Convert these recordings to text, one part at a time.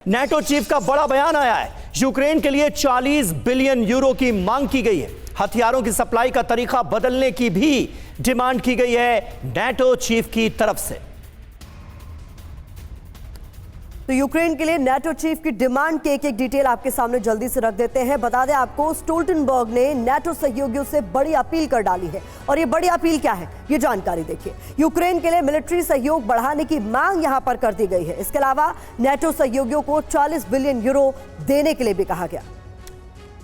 NATO chief का बड़ा बयान आया है। यूक्रेन के लिए 40 बिलियन यूरो की मांग की गई है। हथियारों की सप्लाई का तरीका बदलने की भी डिमांड की गई है नेटो चीफ की तरफ से। तो यूक्रेन के लिए नेटो चीफ की डिमांड के एक डिटेल आपके सामने जल्दी से रख देते हैं। बता दें आपको, स्टोल्टनबर्ग ने नेटो सहयोगियों से बड़ी अपील कर डाली है। और ये बड़ी अपील क्या है, ये जानकारी देखिए। यूक्रेन के लिए मिलिट्री सहयोग बढ़ाने की मांग यहां पर कर दी गई है। इसके अलावा नेटो सहयोगियों को 40 बिलियन यूरो देने के लिए भी कहा गया।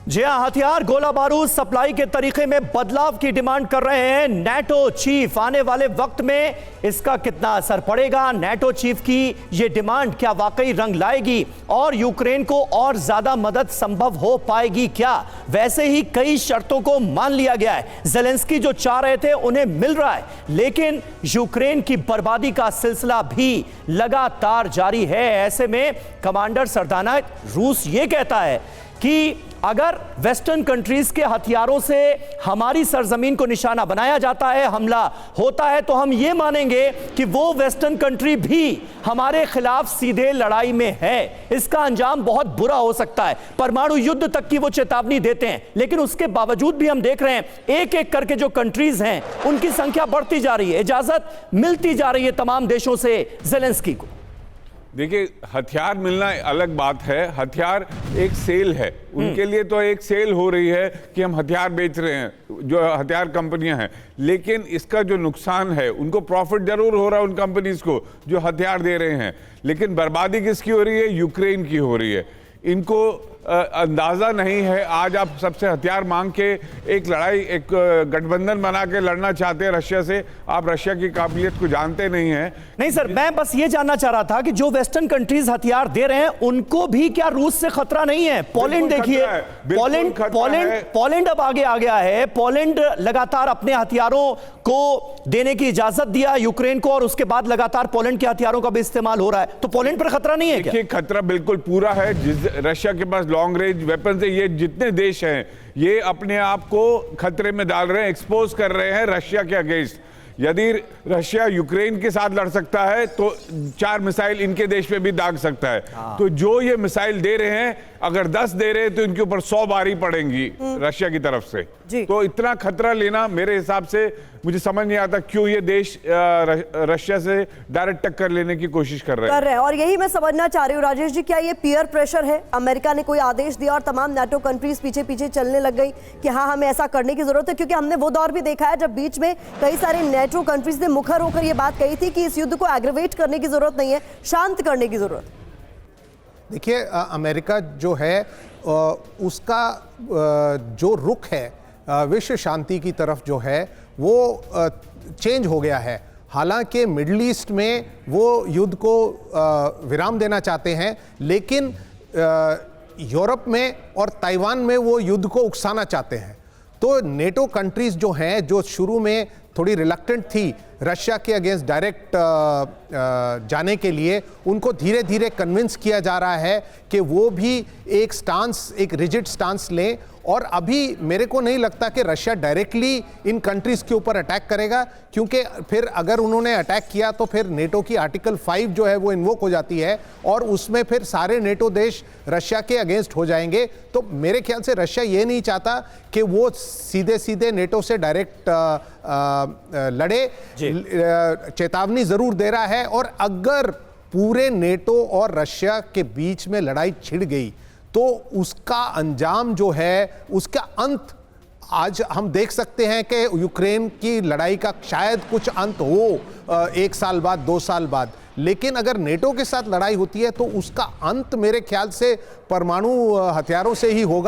जी हां, हथियार गोला बारूद सप्लाई के तरीके में बदलाव की डिमांड कर रहे हैं नेटो चीफ। आने वाले वक्त में इसका कितना असर पड़ेगा, नेटो चीफ की यह डिमांड क्या वाकई रंग लाएगी और यूक्रेन को और ज्यादा मदद संभव हो पाएगी क्या? वैसे ही कई शर्तों को मान लिया गया है। ज़ेलेंस्की जो चाह रहे थे उन्हें मिल रहा है, लेकिन यूक्रेन की बर्बादी का सिलसिला भी लगातार जारी है। ऐसे में कमांडर सरदाना रूस ये कहता है कि अगर वेस्टर्न कंट्रीज के हथियारों से हमारी सरजमीन को निशाना बनाया जाता है, हमला होता है, तो हम ये मानेंगे कि वो वेस्टर्न कंट्री भी हमारे खिलाफ सीधे लड़ाई में है। इसका अंजाम बहुत बुरा हो सकता है। परमाणु युद्ध तक की वो चेतावनी देते हैं, लेकिन उसके बावजूद भी हम देख रहे हैं एक एक करके जो कंट्रीज हैं उनकी संख्या बढ़ती जा रही है, इजाजत मिलती जा रही है तमाम देशों से ज़ेलेंस्की को। देखिए, हथियार मिलना अलग बात है। हथियार एक सेल है, उनके लिए तो एक सेल हो रही है कि हम हथियार बेच रहे हैं, जो हथियार कंपनियां हैं। लेकिन इसका जो नुकसान है, उनको प्रॉफिट जरूर हो रहा है उन कंपनीज को जो हथियार दे रहे हैं, लेकिन बर्बादी किसकी हो रही है? यूक्रेन की हो रही है। इनको अंदाजा नहीं है। आज आप सबसे हथियार मांग के एक लड़ाई, एक गठबंधन बना के लड़ना चाहते हैं रशिया से। आप रशिया की काबिलियत को जानते नहीं हैं। नहीं सर, मैं बस ये जानना चाह रहा था कि जो वेस्टर्न कंट्रीज हथियार दे रहे हैं उनको भी क्या रूस से खतरा नहीं है? पोलैंड देखिए, पोलैंड अब आगे आ गया है। पोलैंड लगातार अपने हथियारों को देने की इजाजत दिया यूक्रेन को और उसके बाद लगातार पोलैंड के हथियारों का भी इस्तेमाल हो रहा है। तो पोलैंड पर खतरा नहीं है क्या? खतरा बिल्कुल पूरा है। रशिया के पास लॉन्ग रेंज वेपन से ये जितने देश हैं ये अपने आप को खतरे में डाल रहे हैं, एक्सपोज कर रहे हैं रशिया के अगेंस्ट। यदि रशिया यूक्रेन के साथ लड़ सकता है तो 4 मिसाइल इनके देश पे भी दाग सकता है। तो जो ये मिसाइल दे रहे हैं, अगर 10 दे रहे हैं तो इनके ऊपर 100 बारी पड़ेंगी रशिया की तरफ से। तो इतना खतरा लेना मेरे हिसाब से मुझे समझ नहीं आता क्यों ये देश रशिया से डायरेक्ट टक्कर लेने की कोशिश कर रहे हैं। और यही मैं समझना चाह रही हूँ राजेश जी, क्या ये पीयर प्रेशर है? अमेरिका ने कोई आदेश दिया और तमाम नेटो कंट्रीज पीछे पीछे चलने लग गई कि हाँ, हमें ऐसा करने की जरूरत है? क्योंकि हमने वो दौर भी देखा है जब बीच में कई सारे नेटो कंट्रीज ने मुखर होकर ये बात कही थी कि इस युद्ध को एग्रेवेट करने की जरूरत नहीं है, शांत करने की जरूरत। देखिए, अमेरिका जो है उसका जो रुख है विश्व शांति की तरफ जो है वो चेंज हो गया है। हालांकि मिडिल ईस्ट में वो युद्ध को विराम देना चाहते हैं, लेकिन यूरोप में और ताइवान में वो युद्ध को उकसाना चाहते हैं। तो नेटो कंट्रीज जो हैं, जो शुरू में थोड़ी रिलक्टेंट थी रशिया के अगेंस्ट डायरेक्ट जाने के लिए, उनको धीरे धीरे कन्विंस किया जा रहा है कि वो भी एक स्टांस, एक रिजिड स्टांस लें। और अभी मेरे को नहीं लगता कि रशिया डायरेक्टली इन कंट्रीज के ऊपर अटैक करेगा, क्योंकि फिर अगर उन्होंने अटैक किया तो फिर नेटो की आर्टिकल 5 जो है वो इन्वोक हो जाती है और उसमें फिर सारे नेटो देश रशिया के अगेंस्ट हो जाएंगे। तो मेरे ख्याल से रशिया ये नहीं चाहता कि वो सीधे सीधे नेटो से डायरेक्ट लड़े। चेतावनी जरूर दे रहा है, और अगर पूरे नेटो और रशिया के बीच में लड़ाई छिड़ गई तो उसका अंजाम जो है, उसका अंत आज हम देख सकते हैं कि यूक्रेन की लड़ाई का शायद कुछ अंत हो 1 साल बाद, 2 साल बाद। लेकिन अगर नेटो के साथ लड़ाई होती है तो उसका अंत मेरे ख्याल से परमाणु हथियारों से ही होगा।